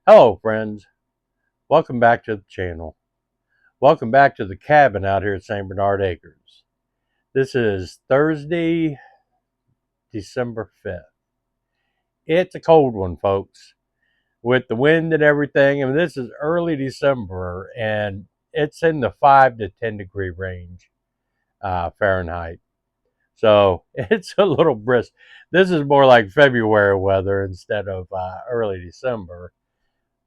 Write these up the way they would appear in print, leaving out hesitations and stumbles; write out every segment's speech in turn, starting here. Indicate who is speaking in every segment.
Speaker 1: Hello, friends. Welcome back to the channel. Welcome back to the cabin out here at St. Bernard Acres. This is Thursday, December 5th. It's a cold one, folks, with the wind and everything. And this is early December, and it's in the 5 to 10 degree range Fahrenheit. So it's a little brisk. This is more like February weather instead of early December.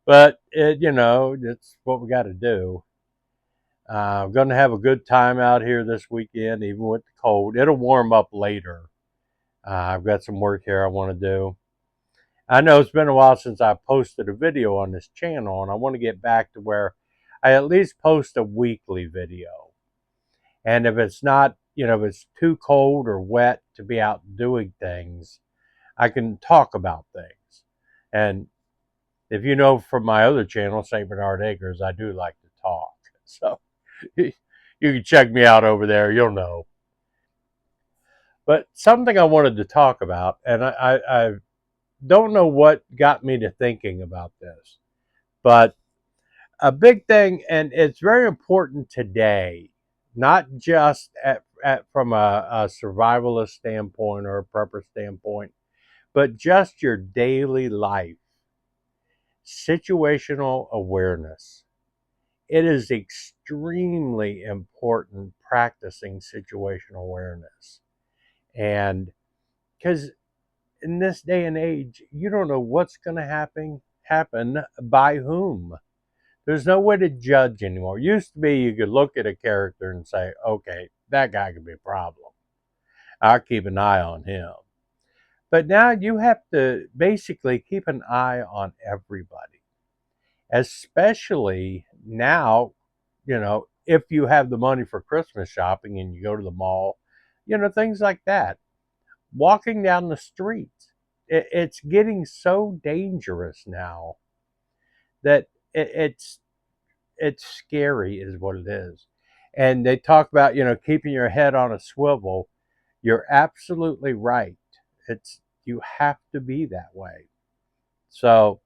Speaker 1: But it's what we got to do. I'm going to have a good time out here this weekend, even with the cold. It'll warm up later. I've got some work here I want to do. I know it's been a while since I posted a video on this channel, and I want to get back to where I at least post a weekly video. And if it's not, if it's too cold or wet to be out doing things, I can talk about things. And if you know from my other channel, St. Bernard Acres, I do like to talk. So you can check me out over there. You'll know. But something I wanted to talk about, and I don't know what got me to thinking about this, but a big thing, and it's very important today, not just from a survivalist standpoint or a prepper standpoint, but just your daily life. Situational awareness. It is extremely important practicing situational awareness. And because in this day and age, you don't know what's going to happen by whom. There's no way to judge anymore. It used to be you could look at a character and say, okay, that guy could be a problem. I'll keep an eye on him. But now you have to basically keep an eye on everybody, especially now, if you have the money for Christmas shopping and you go to the mall, things like that. Walking down the street, it's getting so dangerous now that it's scary, is what it is. And they talk about keeping your head on a swivel. You're absolutely right. It's You have to be that way. So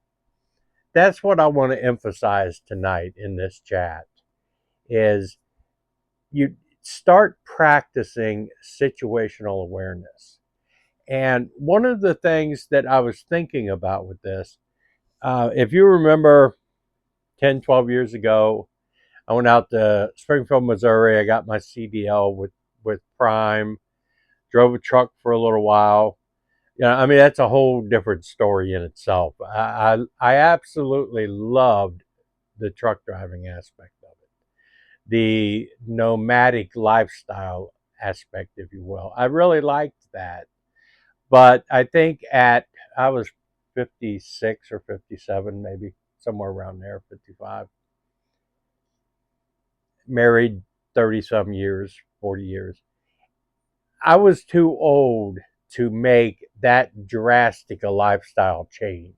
Speaker 1: that's what I want to emphasize tonight in this chat is you start practicing situational awareness. And one of the things that I was thinking about with this, if you remember 10, 12 years ago, I went out to Springfield, Missouri. I got my CDL with Prime, drove a truck for a little while. I mean, that's a whole different story in itself. I absolutely loved the truck driving aspect of it, the nomadic lifestyle aspect, if you will. I really liked that. But I think I was 56 or 57, maybe somewhere around there, 55. Married 30 some years, 40 years. I was too old to make that drastic a lifestyle change.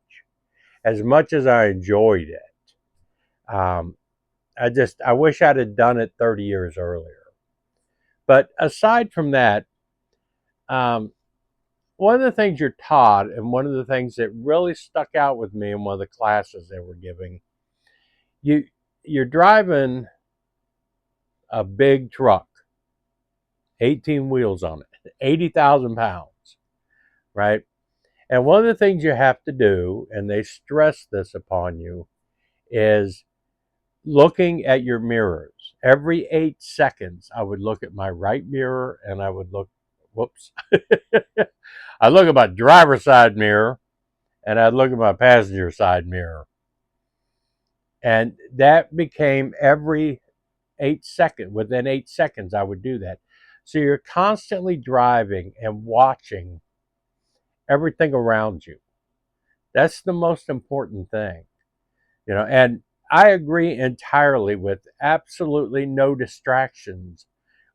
Speaker 1: As much as I enjoyed it, um, I wish I'd have done it 30 years earlier. But aside from that, um, one of the things you're taught, and one of the things that really stuck out with me in one of the classes they were giving, you you're driving a big truck, 18 wheels on it, 80,000 pounds, right? And one of the things you have to do, and they stress this upon you, is looking at your mirrors. Every 8 seconds, I would look at my right mirror and I would look, whoops, I look at my driver's side mirror and I'd look at my passenger side mirror. And that became every 8 seconds. Within 8 seconds, I would do that. So you're constantly driving and watching everything around you. That's the most important thing, and I agree entirely with absolutely no distractions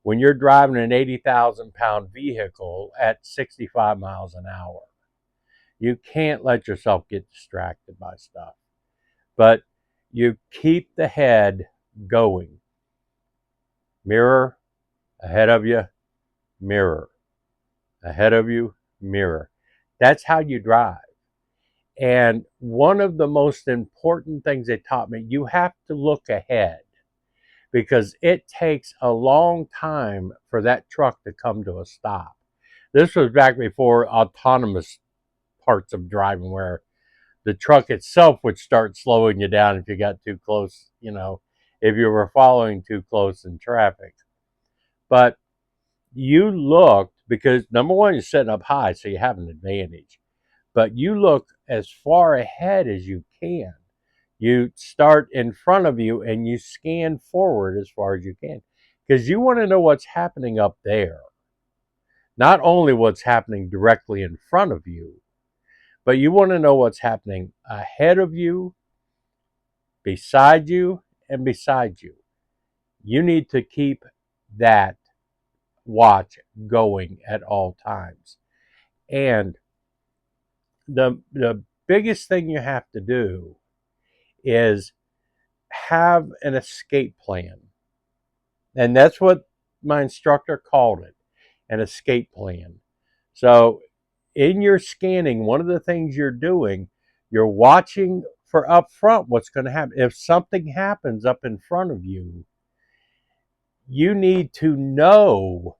Speaker 1: when you're driving an 80,000 pound vehicle at 65 miles an hour. You can't let yourself get distracted by stuff, but you keep the head going. Mirror ahead of you, mirror ahead of you, mirror. That's how you drive. And one of the most important things they taught me, you have to look ahead because it takes a long time for that truck to come to a stop. This was back before autonomous parts of driving, where the truck itself would start slowing you down if you got too close, if you were following too close in traffic. But you looked because number one, you're sitting up high, so you have an advantage. But you look as far ahead as you can. You start in front of you and you scan forward as far as you can because you want to know what's happening up there. Not only what's happening directly in front of you, but you want to know what's happening ahead of you, beside you, and beside you. You need to keep that watch going at all times. And the biggest thing you have to do is have an escape plan. And that's what my instructor called it, an escape plan. So in your scanning, one of the things you're doing, you're watching for up front what's going to happen. If something happens up in front of you, you need to know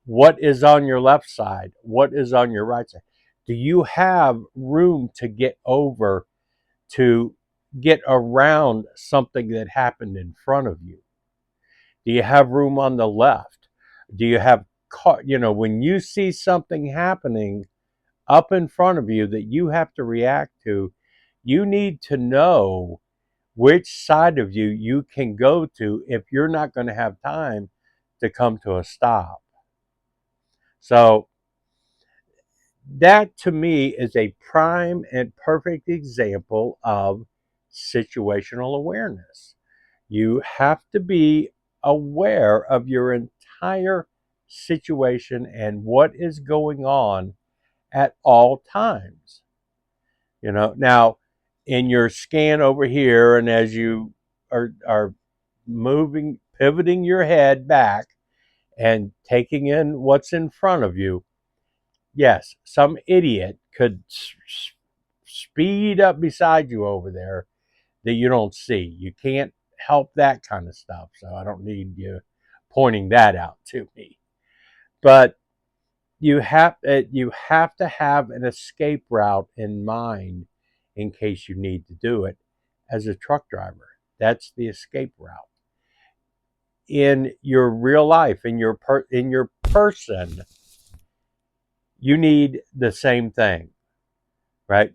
Speaker 1: what is on your left side, what is on your right side. Do you have room to get over, to get around something that happened in front of you? Do you have room on the left? Do you have when you see something happening up in front of you that you have to react to, you need to know which side of you you can go to if you're not going to have time to come to a stop. So that to me is a prime and perfect example of situational awareness. You have to be aware of your entire situation and what is going on at all times. Now in your scan over here, and as you are moving, pivoting your head back and taking in what's in front of you, yes, some idiot could speed up beside you over there that you don't see. You can't help that kind of stuff, so I don't need you pointing that out to me. But you have to have an escape route in mind in case you need to do it as a truck driver. That's the escape route. In your real life, in your person, you need the same thing, right?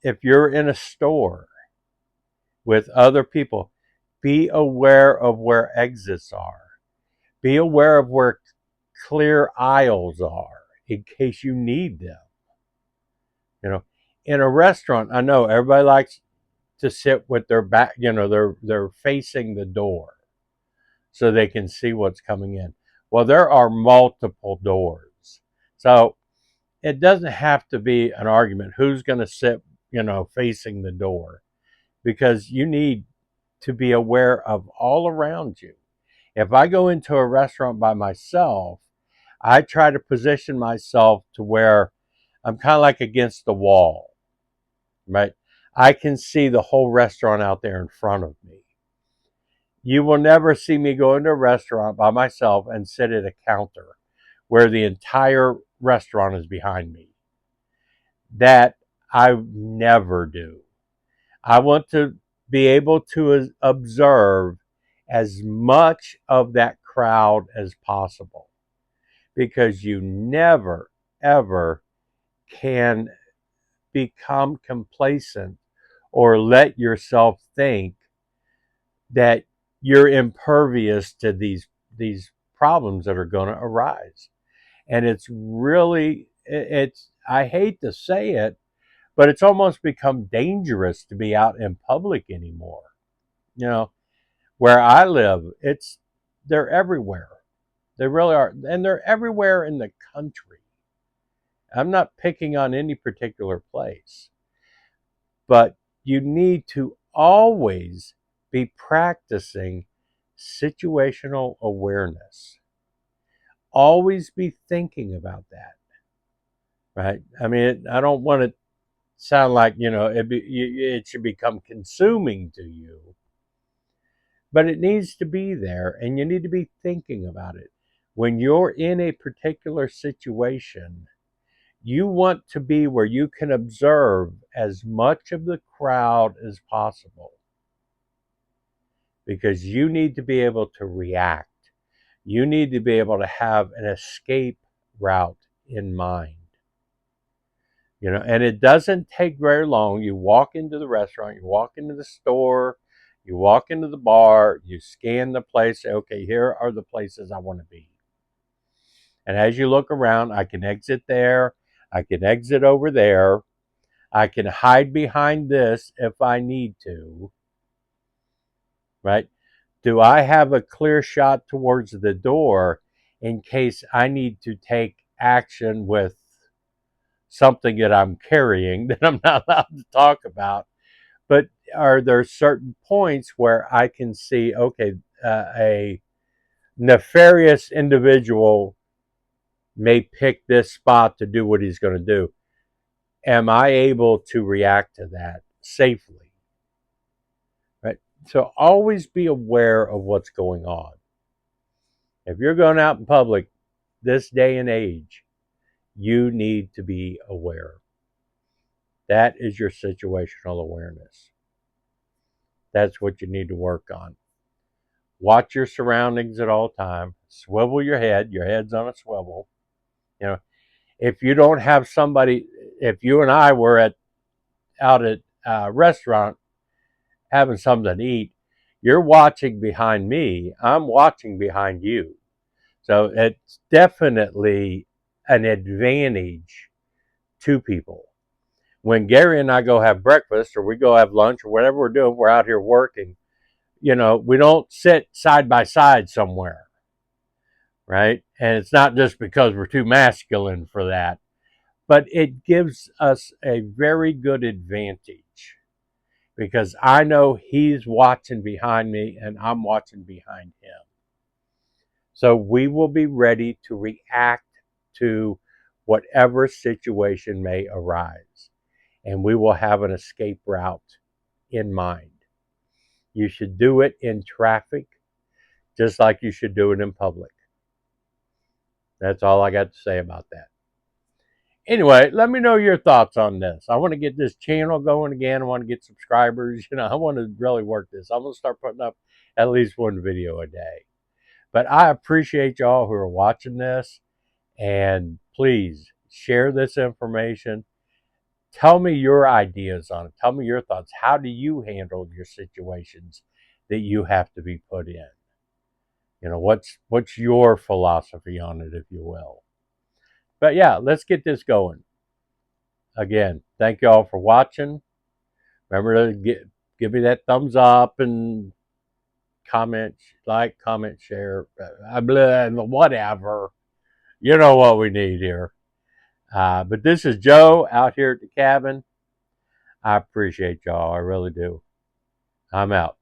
Speaker 1: If you're in a store with other people, be aware of where exits are. Be aware of where clear aisles are in case you need them. You know, in a restaurant, I know everybody likes to sit with their back, they're facing the door so they can see what's coming in. Well, there are multiple doors. So it doesn't have to be an argument who's going to sit, facing the door, because you need to be aware of all around you. If I go into a restaurant by myself, I try to position myself to where I'm kind of like against the wall, right? I can see the whole restaurant out there in front of me. You will never see me go into a restaurant by myself and sit at a counter where the entire restaurant is behind me. That I never do. I want to be able to observe as much of that crowd as possible, because you never, ever can become complacent or let yourself think that you're impervious to these problems that are going to arise. And it's really, it's I hate to say it, but it's almost become dangerous to be out in public anymore. You know, where I live, they're everywhere. They really are, and they're everywhere in the country. I'm not picking on any particular place, but you need to always be practicing situational awareness. Always be thinking about that, right? I mean, I don't want to sound like, it should become consuming to you, but it needs to be there, and you need to be thinking about it. When you're in a particular situation, you want to be where you can observe as much of the crowd as possible, because you need to be able to react. You need to be able to have an escape route in mind. And it doesn't take very long. You walk into the restaurant, you walk into the store, you walk into the bar, you scan the place, say, okay, here are the places I want to be. And as you look around, I can exit there, I can exit over there, I can hide behind this if I need to, right? Do I have a clear shot towards the door in case I need to take action with something that I'm carrying that I'm not allowed to talk about? But are there certain points where I can see, okay, a nefarious individual may pick this spot to do what he's going to do? Am I able to react to that safely? Right. So always be aware of what's going on. If you're going out in public this day and age, you need to be aware. That is your situational awareness. That's what you need to work on. Watch your surroundings at all time. Swivel your head. Your head's on a swivel. You know, if you don't have somebody, if you and I were out at a restaurant having something to eat, you're watching behind me. I'm watching behind you. So it's definitely an advantage to people. When Gary and I go have breakfast or we go have lunch or whatever we're doing, we're out here working. We don't sit side by side somewhere, right? And it's not just because we're too masculine for that, but it gives us a very good advantage because I know he's watching behind me and I'm watching behind him. So we will be ready to react to whatever situation may arise, and we will have an escape route in mind. You should do it in traffic just like you should do it in public. That's all I got to say about that. Anyway, let me know your thoughts on this. I want to get this channel going again. I want to get subscribers. I want to really work this. I'm going to start putting up at least one video a day. But I appreciate y'all who are watching this. And please share this information. Tell me your ideas on it. Tell me your thoughts. How do you handle your situations that you have to be put in? What's your philosophy on it, if you will? But yeah, let's get this going. Again, thank you all for watching. Remember to give me that thumbs up and comment, comment, share, whatever. You know what we need here. But this is Joe out here at the cabin. I appreciate y'all. I really do. I'm out.